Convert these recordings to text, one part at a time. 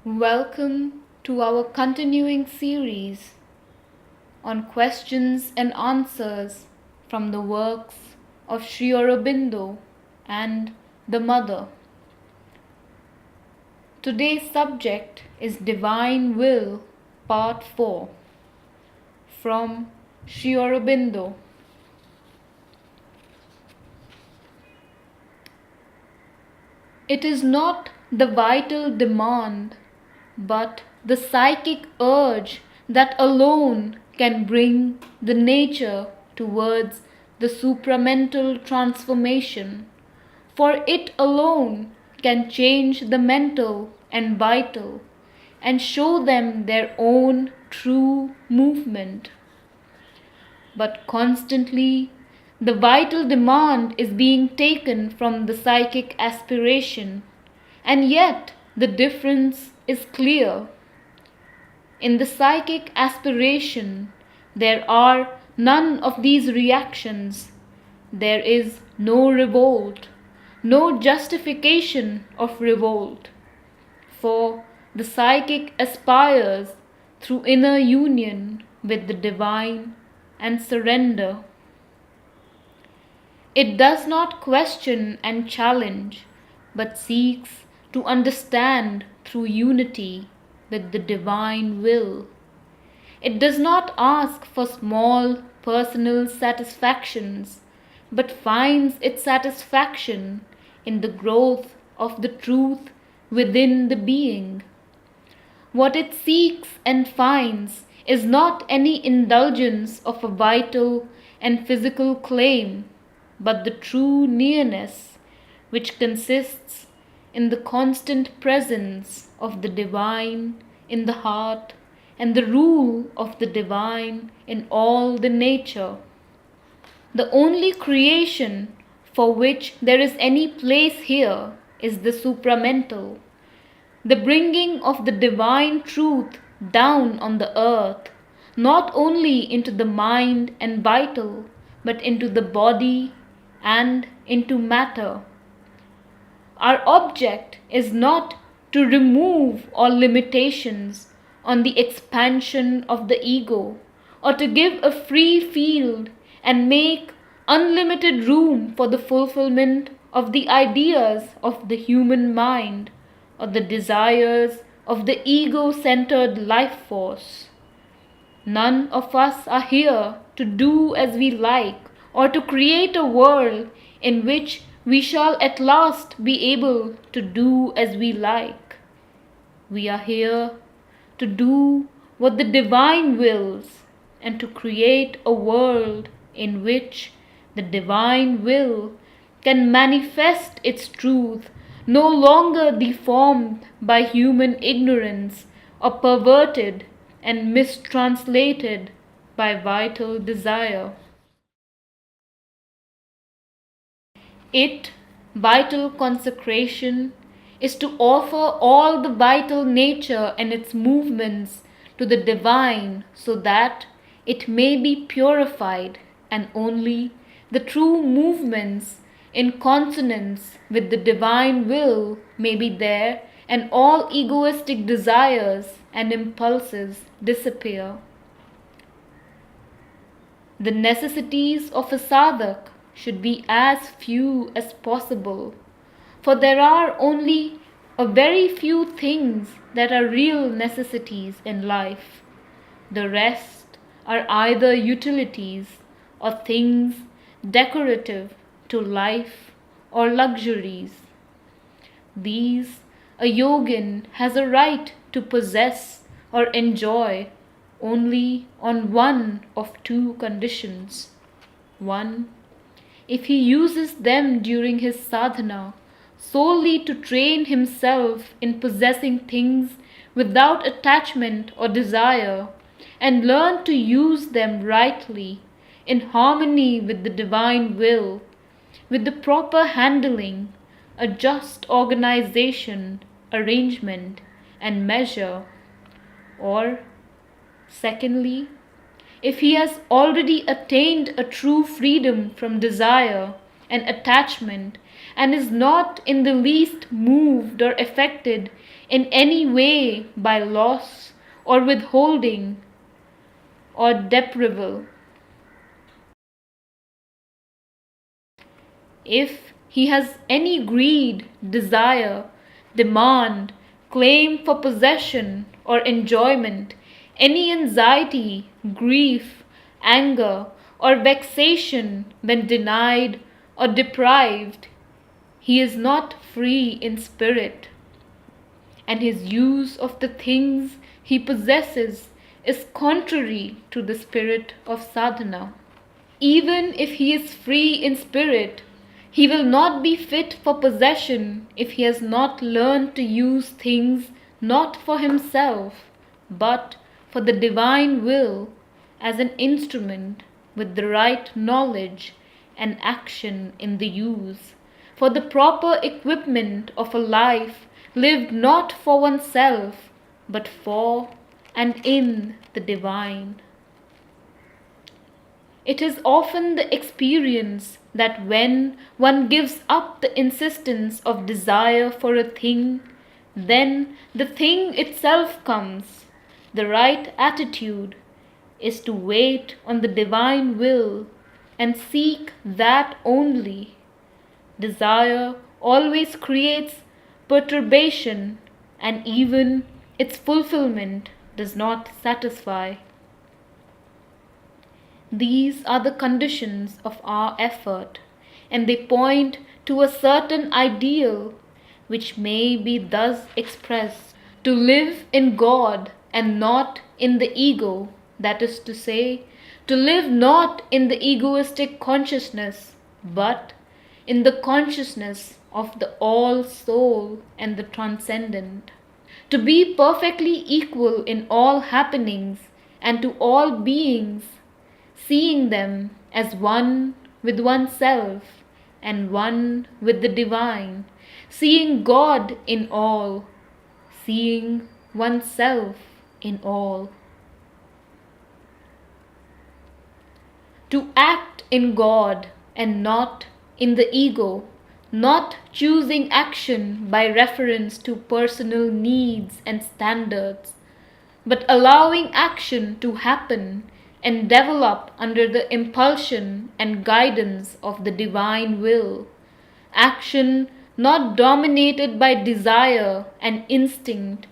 Welcome to our continuing series on questions and answers from the works of Sri Aurobindo and the Mother. Today's subject is Divine Will, Part 4, from Sri Aurobindo. It is not the vital demand, but the psychic urge that alone can bring the nature towards the supramental transformation, for it alone can change the mental and vital and show them their own true movement. But constantly the vital demand is being taken from the psychic aspiration, and yet the difference is clear. In the psychic aspiration, there are none of these reactions. There is no revolt, no justification of revolt. For the psychic aspires through inner union with the divine and surrender. It does not question and challenge, but seeks to understand through unity with the divine will. It does not ask for small personal satisfactions, but finds its satisfaction in the growth of the truth within the being. What it seeks and finds is not any indulgence of a vital and physical claim, but the true nearness, which consists in the constant presence of the divine in the heart and the rule of the divine in all the nature. The only creation for which there is any place here is the supramental, the bringing of the divine truth down on the earth, not only into the mind and vital, but into the body and into matter. Our object is not to remove all limitations on the expansion of the ego, or to give a free field and make unlimited room for the fulfillment of the ideas of the human mind or the desires of the ego-centered life force. None of us are here to do as we like or to create a world in which we shall at last be able to do as we like. We are here to do what the divine wills and to create a world in which the divine will can manifest its truth, no longer deformed by human ignorance or perverted and mistranslated by vital desire. It, vital consecration, is to offer all the vital nature and its movements to the divine so that it may be purified, and only the true movements in consonance with the divine will may be there, and all egoistic desires and impulses disappear. The necessities of a sadhak should be as few as possible, for there are only a very few things that are real necessities in life. The rest are either utilities or things decorative to life or luxuries. These a yogin has a right to possess or enjoy only on one of two conditions. One, if he uses them during his sadhana solely to train himself in possessing things without attachment or desire, and learn to use them rightly in harmony with the divine will, with the proper handling, a just organization, arrangement, and measure. Or, secondly, if he has already attained a true freedom from desire and attachment and is not in the least moved or affected in any way by loss or withholding or deprival. If he has any greed, desire, demand, claim for possession or enjoyment, any anxiety, grief, anger, or vexation when denied or deprived, he is not free in spirit, and his use of the things he possesses is contrary to the spirit of sadhana. Even if he is free in spirit, he will not be fit for possession if he has not learned to use things not for himself, but for the divine will as an instrument with the right knowledge and action in the use, for the proper equipment of a life lived not for oneself, but for and in the divine. It is often the experience that when one gives up the insistence of desire for a thing, then the thing itself comes. The right attitude is to wait on the divine will and seek that only. Desire always creates perturbation, and even its fulfillment does not satisfy. These are the conditions of our effort, and they point to a certain ideal which may be thus expressed: to live in God and not in the ego, that is to say, to live not in the egoistic consciousness, but in the consciousness of the All Soul and the Transcendent. To be perfectly equal in all happenings and to all beings, seeing them as one with oneself and one with the divine, seeing God in all, seeing oneself in all. To act in God and not in the ego, not choosing action by reference to personal needs and standards, but allowing action to happen and develop under the impulsion and guidance of the divine will. Action not dominated by desire and instinct,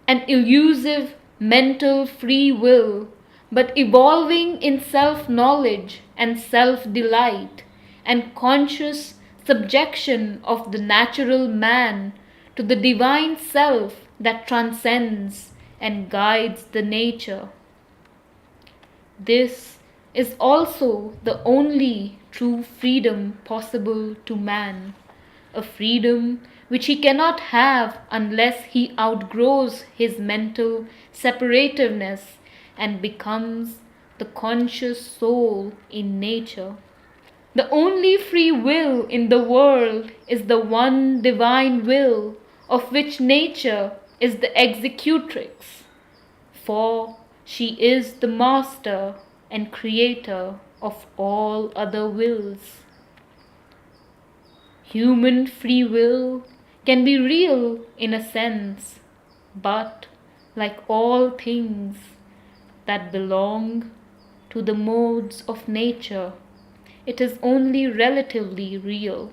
an elusive mental free will, but evolving in self-knowledge and self-delight and conscious subjection of the natural man to the divine self that transcends and guides the nature. This is also the only true freedom possible to man, a freedom which he cannot have unless he outgrows his mental separativeness and becomes the conscious soul in nature. The only free will in the world is the one divine will of which nature is the executrix, for she is the master and creator of all other wills. Human free will can be real in a sense, but like all things that belong to the modes of nature, it is only relatively real.